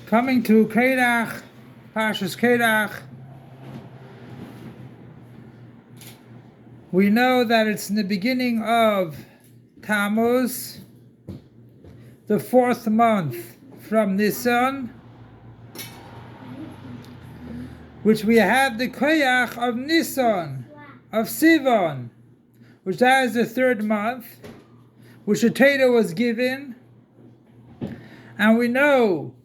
Coming to Korach, Parshas Korach, we know that it's in the beginning of Tammuz, the fourth month from Nisan, which we have the korach of Nisan, of Sivan, which that is the third month, which the Torah was given, and we know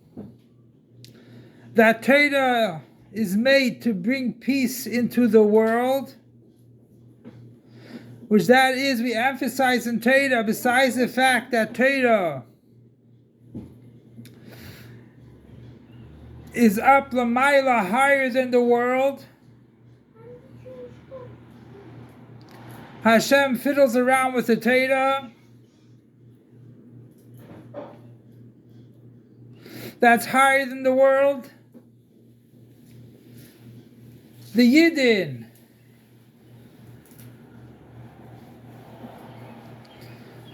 that Torah is made to bring peace into the world, which that is, we emphasize in Torah, besides the fact that Torah is up l'mayla, higher than the world. Hashem fiddles around with the Torah. That's higher than the world. The Yidden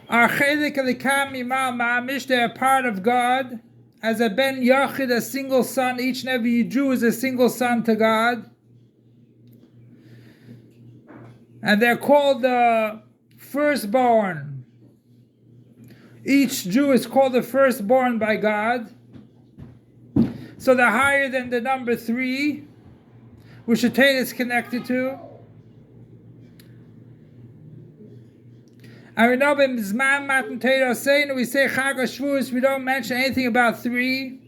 are chelik elikam imal ma'amish, they are part of God. As a ben yachid, a single son, each and every Jew is a single son to God. And they're called the firstborn. Each Jew is called the firstborn by God. So they're higher than the number 3, which the Torah is connected to. And we know in Zman Matan Torah saying, we say Chag HaShavuos, we don't mention anything about 3.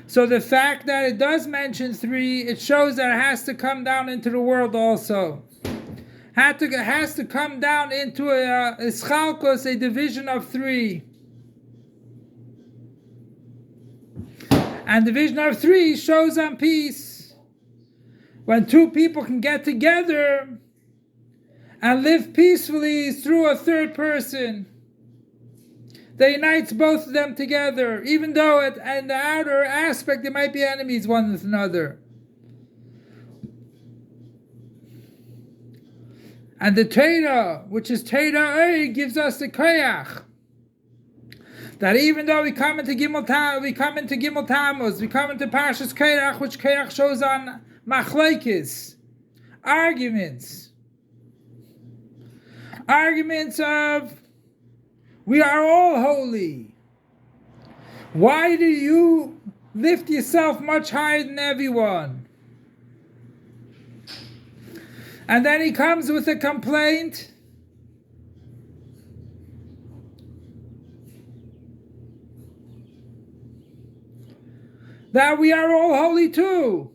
So the fact that it does mention 3, it shows that it has to come down into the world also. It has to come down into a Ischalkos, a division of 3. And division of 3 shows on peace. When 2 people can get together and live peacefully through a third person, that unites both of them together, even though in the outer aspect they might be enemies one with another. And the Torah, which is Torah, gives us the korach, that even though we come into Gimel Tammuz, we come into Parshas Korach, which Korach shows on machlokes, arguments of, we are all holy. Why do you lift yourself much higher than everyone? And then he comes with a complaint that we are all holy too.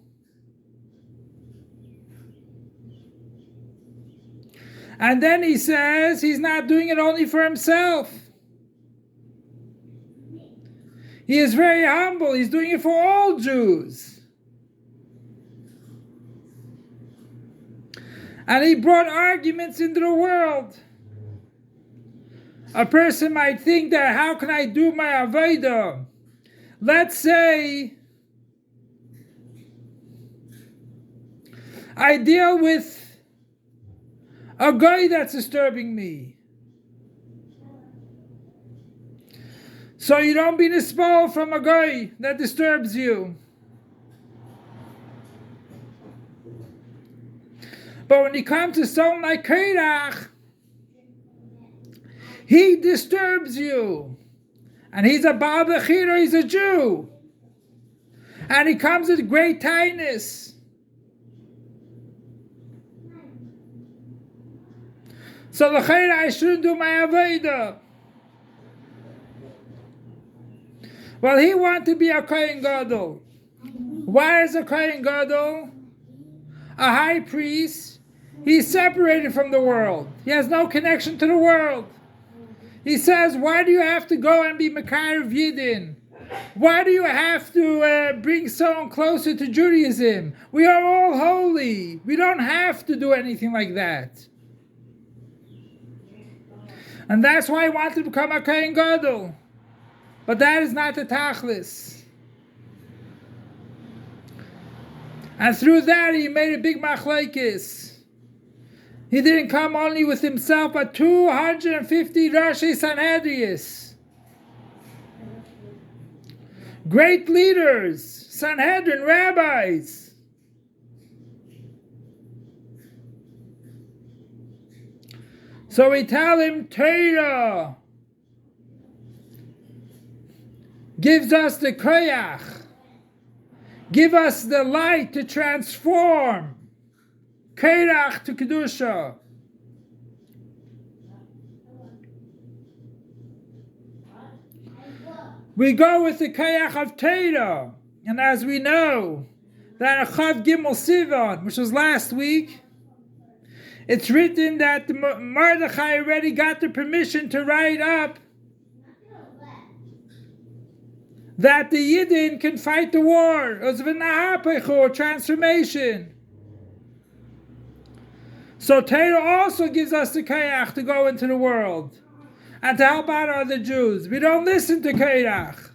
And then he says he's not doing it only for himself. He is very humble. He's doing it for all Jews. And he brought arguments into the world. A person might think that, how can I do my avodah? Let's say I deal with a guy that's disturbing me. So you don't be nispo from a guy that disturbs you. But when you come to someone like Korach, he disturbs you. And he's a Baal Bechira, he's a Jew. And he comes with great kindness. So l'chayra, I shouldn't do my avodah. Well, he wanted to be a Kohen Gadol. Why is a Kohen Gadol? A high priest. He's separated from the world. He has no connection to the world. He says, why do you have to go and be Mekar of Yidden? Why do you have to bring someone closer to Judaism? We are all holy. We don't have to do anything like that. And that's why he wanted to become a Kohen Gadol. But that is not the tachlis. And through that he made a big machlokes. He didn't come only with himself, but 250 Rashi Sanhedrius. great leaders, Sanhedrin, rabbis. So we tell him Torah gives us the korach, give us the light to transform korach to kedusha. We go with the korach of Torah, and as we know, that Chav Gimel Sivan, which was last week, it's written that Mordechai already got the permission to write up that the Yidden can fight the war. It was a transformation. So Torah also gives us the korach to go into the world and to help out other Jews. We don't listen to korach.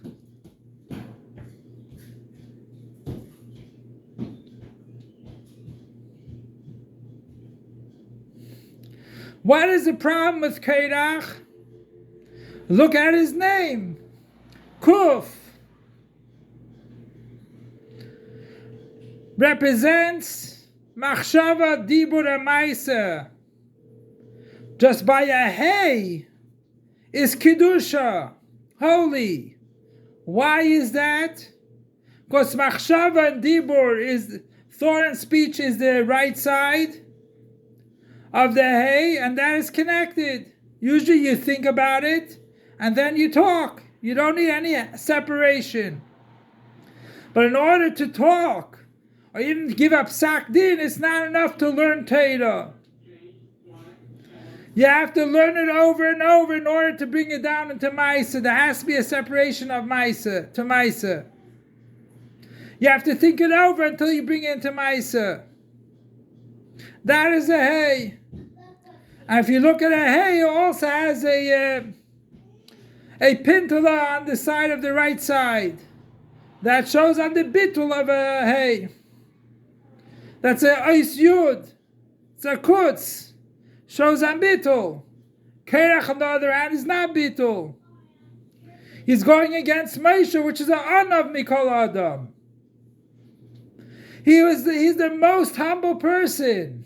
What is the problem with korach? Look at his name. Kuf represents machshava dibur amaisa. Just by a hey is kedusha, holy. Why is that? Because machshava and dibur is thought and speech is the right side of the hey, and that is connected. Usually you think about it and then you talk. You don't need any separation. But in order to talk or even give up psak din, it's not enough to learn Torah. You have to learn it over and over in order to bring it down into Maisa. There has to be a separation of Maisa to Maisa. You have to think it over until you bring it into Maisa. That is a hey. And if you look at a hey, it also has a pintala on the side of the right side. That shows on the bitul of a hey. That's a ois yud. It's a kutz. Shows on bitul. Korach on the other hand is not bitul. He's going against Moshe, which is an anav mikol adam. He's the most humble person.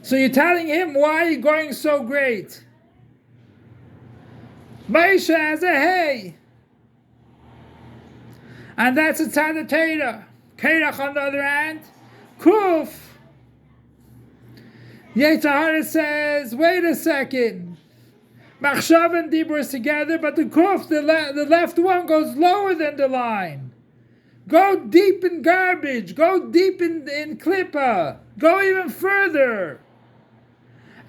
So you're telling him, why are you going so great? Moshe has a hey. And that's a tzad Torah. Korach on the other hand, kuf. Yetzirah says, wait a second. Machshav and Dibur is together, but the kuf, the left one, goes lower than the line. Go deep in garbage. Go deep in klippa. Go even further.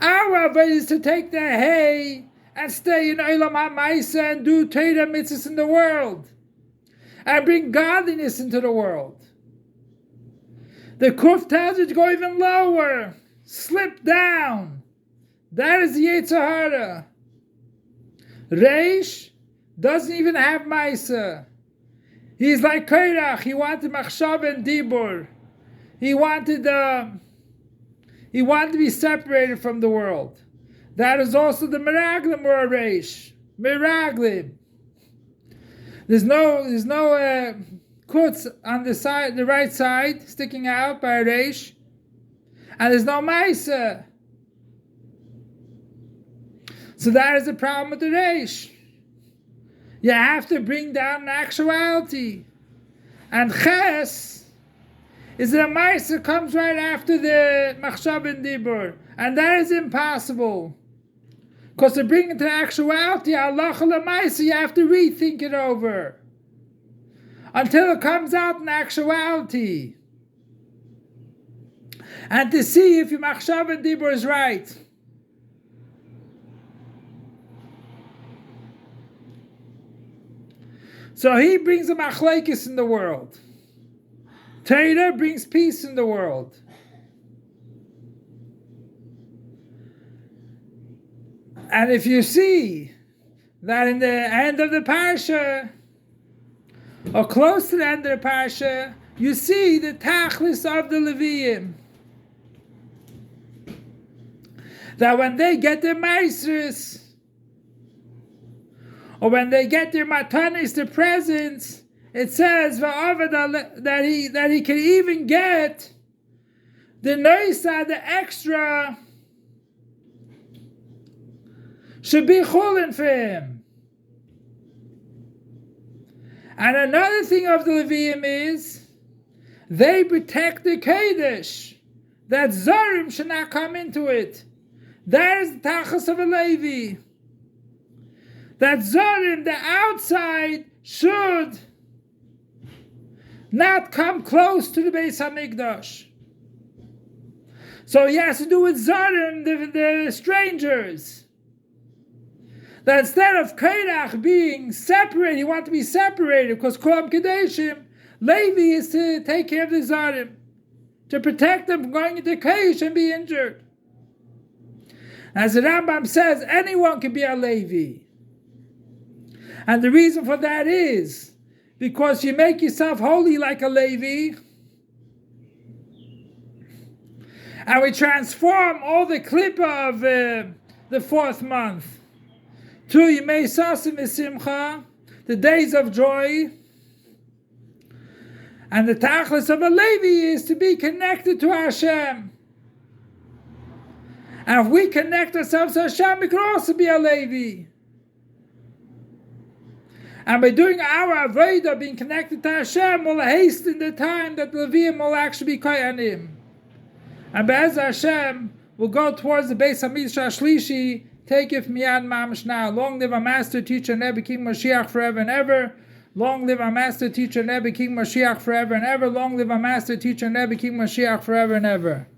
Our avodah is to take the hay and stay in Olam HaMaisa and do Torah mitzvahs in the world. And bring godliness into the world. The Kuf tells you to go even lower. Slip down. That is the Yetzirah. Reish doesn't even have Maisa. He's like Korach. He wanted Machshav and Dibur. He wanted to be separated from the world. That is also the Meraglim or a Reish. Meraglim. There's no kutz on the right side, sticking out by a Reish. And there's no Maisa. So that is the problem with the Reish. You have to bring down actuality. And Ches is that a Maisa comes right after the Machshav and Dibur. And that is impossible. Because to bring it to actuality, Allah Maisa, you have to rethink it over. Until it comes out in actuality. And to see if your Machshav and Dibur is right. So he brings a machlekes in the world. Torah brings peace in the world. And if you see that in the end of the parsha, or close to the end of the parsha, you see the tachlis of the Leviim. That when they get their maestros, Or when they get their matanis, their presents, it says that he can even get the noisa, the extra, should be chulin for him. And another thing of the Levium is they protect the Kodesh, that Zorim should not come into it. That is the tachas of a Levi. That Zorim, the outside, should not come close to the Beis HaMikdash. So he has to do with Zorim, the strangers. That instead of korach being separated, he wants to be separated because Kolam Kadeshim, Levi is to take care of the Zorim, to protect them from going into Kodesh and be injured. As the Rambam says, anyone can be a Levi. And the reason for that is because you make yourself holy like a Levi, and we transform all the klippa of the fourth month to Yimei Sasim V'Simcha, the days of joy. And the tachlis of a Levi is to be connected to Hashem. And if we connect ourselves to Hashem, we can also be a Levi. And by doing our avodah, being connected to Hashem, will hasten the time that the Leviim will actually be koyanim. And Be'ez Hashem will go towards the Beis HaMikdash Shlishi. Take it from Yad Mamash now. Long live our master, teacher, Rebbe King Mashiach forever and ever. Long live our master, teacher, Rebbe King Mashiach forever and ever. Long live our master, teacher, Rebbe King Mashiach forever and ever.